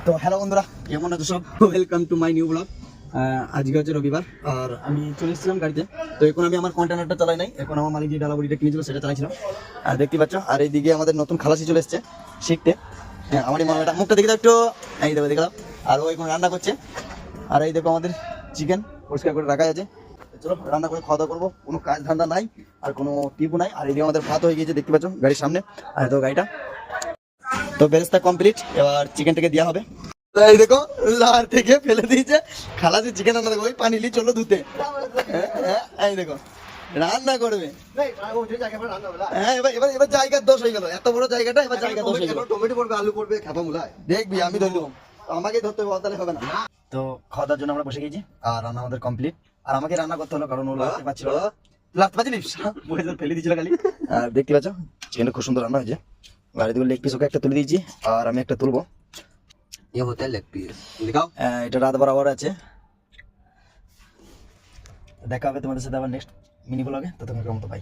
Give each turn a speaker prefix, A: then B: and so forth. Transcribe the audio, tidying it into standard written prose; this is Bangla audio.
A: তো হ্যালো বন্ধুরা, কেমন আছো সব? Welcome to my new blog. আজকে হচ্ছে রবিবার আর আমি চলে এসেছিলাম গাড়িতে। তো এখন আমি আমার কন্টেনারটা চালাই নাই, এখন আমার মালিক যে ডালাবড়িটা কিনেছিল সেটা চালাইছিলাম। আর দেখতে পাচ্ছ, আর এইদিকে আমাদের নতুন খালাসি চলে এসছে শিখতে। হ্যাঁ, আমারই মনে হয় মুখটা দেখে দাও একটু, এই দেখো দেখলাম। আর ও এখন রান্না করছে। আর এই দেখো আমাদের চিকেন পরিষ্কার করে রাখা আছে। চলো রান্না করে খাওয়া দাওয়া করবো, কোনো কাজ ধান্দা নাই আর কোনো টিপও নাই। আর এদিকে আমাদের ভাত হয়ে গিয়েছে দেখতে পাচ্ছ গাড়ির সামনে। আর তো গাড়িটা তো বেরেস্তা কমপ্লিট, এবার চিকেনটাকে দেওয়া হবে। এই দেখো লার থেকে ফেলে দিয়েছে খালাসি চিকেন রান্না, দেখো ওই পানি নিয়ে চলো ধুতে। এই দেখো রান্না করবে। হ্যাঁ এবার এবার এবার জায়গার দোষ হয়ে গেল, এত বড় জায়গাটা এবার জায়গা দোষ হয়ে গেল। টমেটো পড়বে, আলু পড়বে, খাপা মুলায় দেখবি আমি ধরে দেবো, আমাকে ধরতে হবে, তাহলে হবে না। তো খাওয়া দাওয়ার জন্য আমরা বসে গেছি আর রান্না আমাদের কমপ্লিট। আর আমাকে রান্না করতে হলো কারণ ও লাগতে পারছিল না, লাগতে পারছিলিস ফেলে দিয়েছিল খালি। আর দেখতে পাচ্ছ চিকেনটা খুব সুন্দর রান্না হয়েছে। আর এদিকে লেগ পিস ওকে একটা তুলে দিয়েছি আর আমি একটা তুলবো।
B: ये होता है लेग पीस। दिखाओ।
A: এটা রাত বরাবর আছে। দেখা হবে তোমাদের সাথে আবার নেক্সট মিনি ব্লগে, ততক্ষণ মতো বাই।